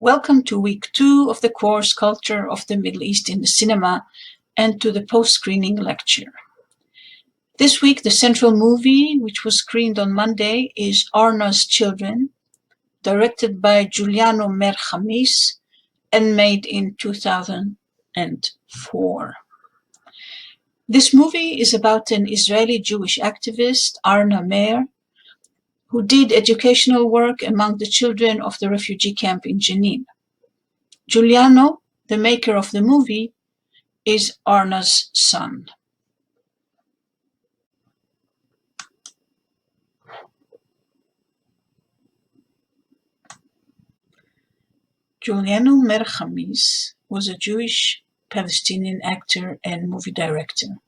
Welcome to week 2 of the course Culture of the Middle East in the Cinema and to the post-screening lecture. This week the central movie, which was screened on Monday, is Arna's Children, directed by Giuliano Merchamis and made in 2004. This movie is about an Israeli Jewish activist, Arna, who did educational work among the children of the refugee camp in Jenin. Giuliano, the maker of the movie, is Arna's son. Giuliano Merchamis was a Jewish Palestinian actor and movie director.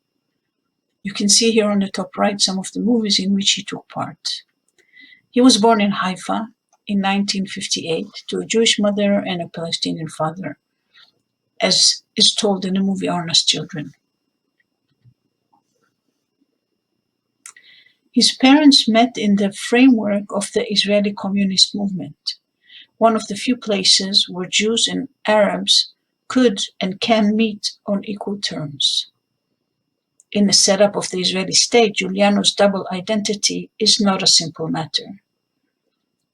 You can see here on the top right some of the movies in which he took part. He was born in Haifa in 1958 to a Jewish mother and a Palestinian father, as is told in the movie Arna's Children. His parents met in the framework of the Israeli communist movement, one of the few places where Jews and Arabs could and can meet on equal terms. In the setup of the Israeli state, Giuliano's double identity is not a simple matter.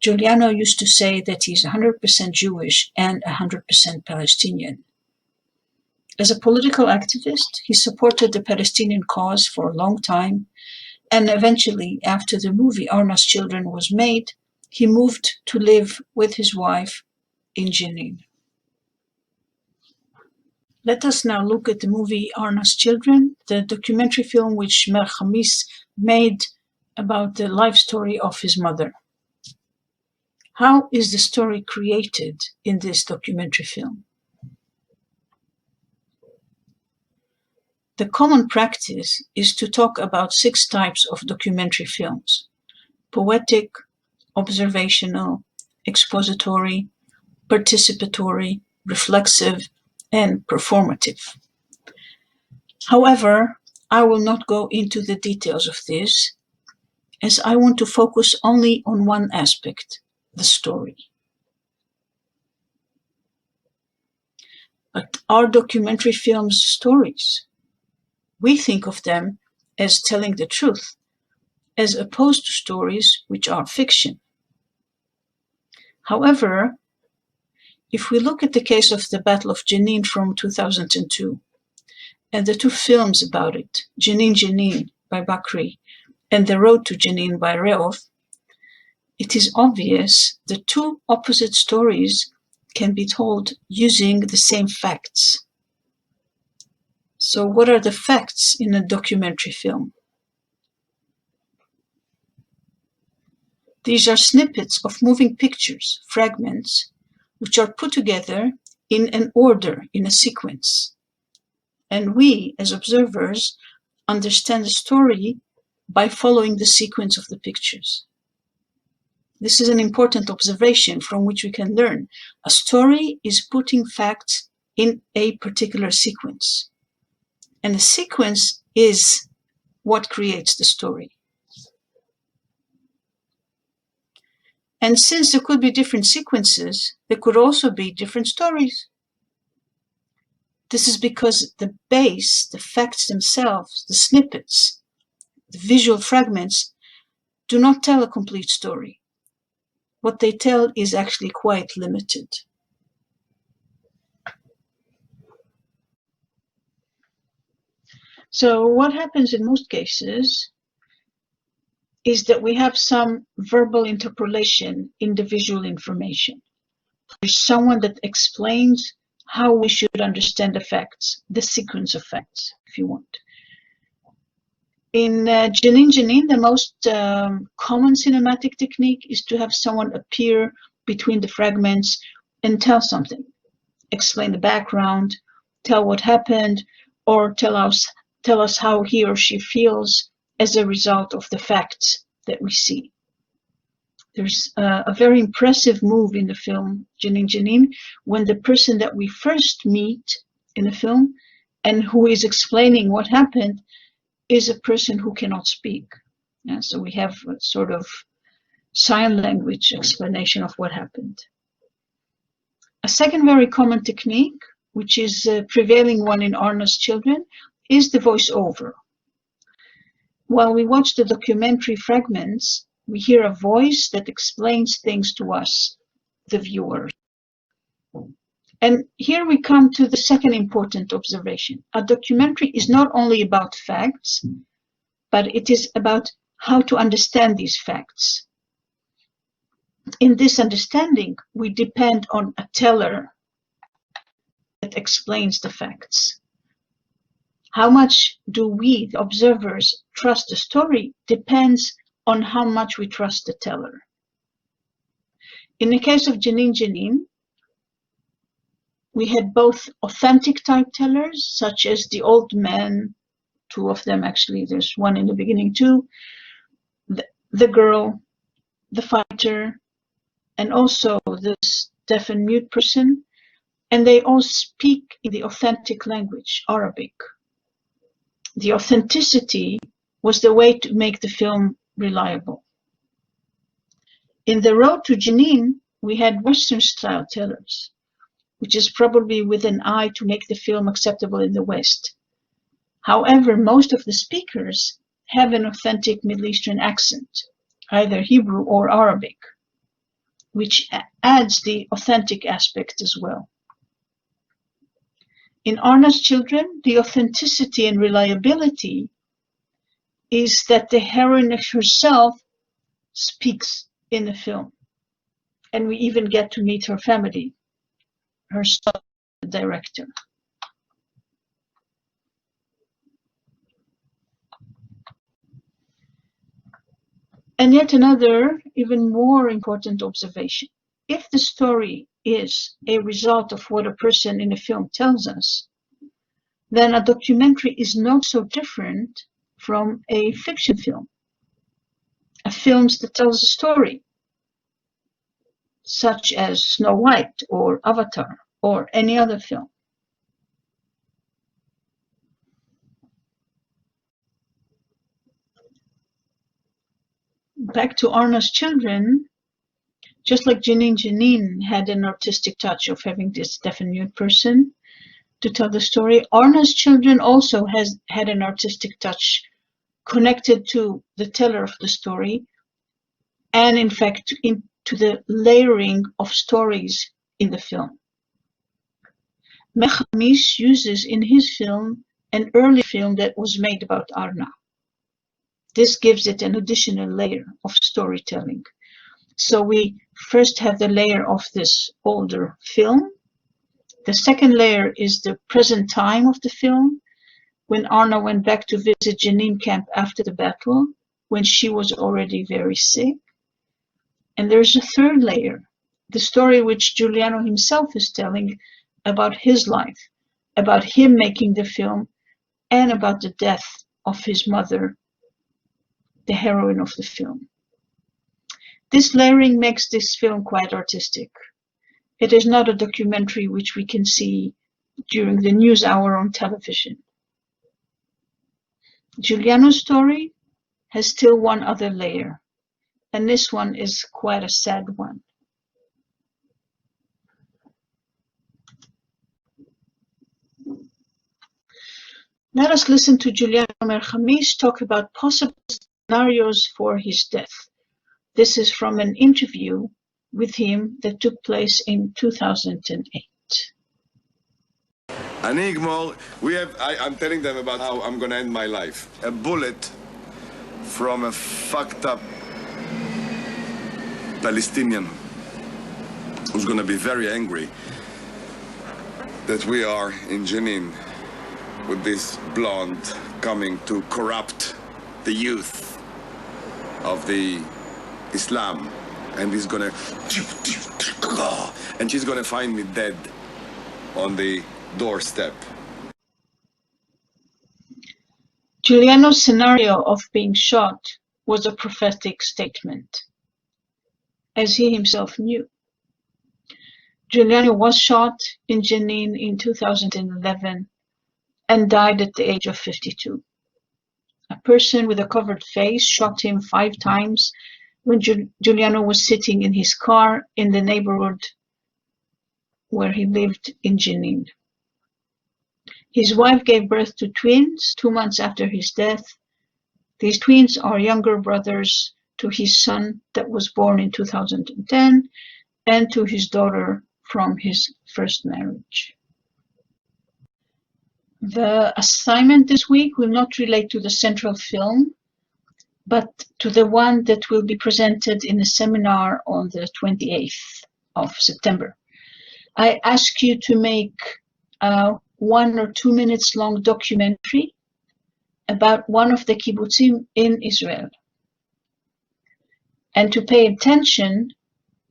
Giuliano used to say that he's 100% Jewish and 100% Palestinian. As a political activist, he supported the Palestinian cause for a long time, and eventually, after the movie Arna's Children was made, he moved to live with his wife in Jenin. Let us now look at the movie Arna's Children, the documentary film which Merchamis made about the life story of his mother. How is the story created in this documentary film? The common practice is to talk about 6 types of documentary films: poetic, observational, expository, participatory, reflexive, and performative. However, I will not go into the details of this, as I want to focus only on one aspect, the story. But are documentary films stories? We think of them as telling the truth, as opposed to stories which are fiction. However, if we look at the case of the Battle of Jenin from 2002, and the 2 films about it, Jenin Jenin by Bakri and The Road to Jenin by Reov, it is obvious the 2 opposite stories can be told using the same facts. So what are the facts in a documentary film? These are snippets of moving pictures, fragments, which are put together in an order, in a sequence. And we, as observers, understand the story by following the sequence of the pictures. This is an important observation from which we can learn. A story is putting facts in a particular sequence. And the sequence is what creates the story. And since there could be different sequences, there could also be different stories. This is because the base, the facts themselves, the snippets, the visual fragments, do not tell a complete story. What they tell is actually quite limited. So what happens in most cases is that we have some verbal interpolation in the visual information. There's someone that explains how we should understand the facts, the sequence of facts, if you want. In Jenin Jenin, the most common cinematic technique is to have someone appear between the fragments and tell something, explain the background, tell what happened, or tell us how he or she feels as a result of the facts that we see. There's a very impressive move in the film Jenin Jenin when the person that we first meet in the film and who is explaining what happened is a person who cannot speak. Yeah, so we have a sort of sign language explanation of what happened. A second very common technique, which is a prevailing one in Arna's children, is the voiceover. While we watch the documentary fragments, we hear a voice that explains things to us, the viewers. And here we come to the second important observation. A documentary is not only about facts, but it is about how to understand these facts. In this understanding, we depend on a teller that explains the facts. How much do we, the observers, trust the story depends on how much we trust the teller. In the case of Jenin, we had both authentic type tellers, such as the old man, two of them actually, there's one in the beginning too, the girl, the fighter, and also this deaf and mute person, and they all speak in the authentic language, Arabic. The authenticity was the way to make the film reliable. In The Road to Jenin, we had Western-style tellers, which is probably with an eye to make the film acceptable in the West. However, most of the speakers have an authentic Middle Eastern accent, either Hebrew or Arabic, which adds the authentic aspect as well. In Arna's children, the authenticity and reliability is that the heroine herself speaks in the film. And we even get to meet her family, her son, the director. And yet another, even more important observation. If the story is a result of what a person in a film tells us, then a documentary is not so different from a fiction film. A film that tells a story, such as Snow White or Avatar or any other film. Back to Arna's children, just like Jenin had an artistic touch of having this deaf and mute person to tell the story, Arna's children also had an artistic touch connected to the teller of the story, and in fact into the layering of stories in the film. Merchamis uses in his film an early film that was made about Arna. This gives it an additional layer of storytelling. So we first have the layer of this older film. The second layer is the present time of the film, when Arna went back to visit Jenin camp after the battle, when she was already very sick. And there's a third layer, the story which Giuliano himself is telling about his life, about him making the film, and about the death of his mother, the heroine of the film. This layering makes this film quite artistic. It is not a documentary which we can see during the news hour on television. Giuliano's story has still one other layer, and this one is quite a sad one. Let us listen to Giuliano Merchamis talk about possible scenarios for his death. This is from an interview with him that took place in 2008. I'm telling them about how I'm gonna end my life. A bullet from a fucked up Palestinian who's gonna be very angry that we are in Jenin with this blonde coming to corrupt the youth of the Islam, and he's gonna and she's gonna find me dead on the doorstep. Giuliano's scenario of being shot was a prophetic statement, as he himself knew. Giuliano was shot in Jenin in 2011 and died at the age of 52. A person with a covered face shot him 5 times when Giuliano was sitting in his car in the neighborhood where he lived in Jenin. His wife gave birth to twins 2 months after his death. These twins are younger brothers to his son that was born in 2010 and to his daughter from his first marriage. The assignment this week will not relate to the central film, but to the one that will be presented in a seminar on the 28th of September. I ask you to make a 1 or 2 minutes long documentary about one of the kibbutzim in Israel, and to pay attention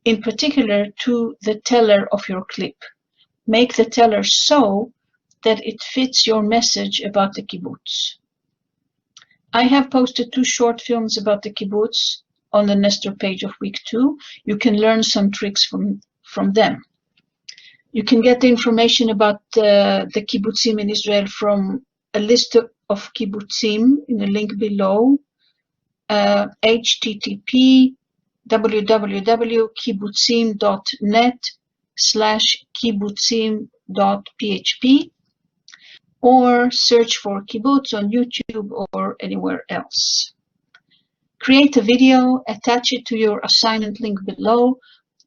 in particular to the teller of your clip. Make the teller so that it fits your message about the kibbutz. I have posted 2 short films about the kibbutz on the Nestor page of week 2. You can learn some tricks from them. You can get the information about the kibbutzim in Israel from a list of kibbutzim in the link below, http www.kibbutzim.net/kibbutzim.php, or search for kibbutz on YouTube or anywhere else. Create a video, attach it to your assignment link below,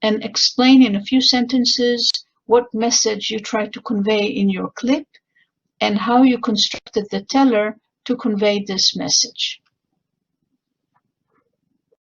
and explain in a few sentences what message you try to convey in your clip and how you constructed the teller to convey this message.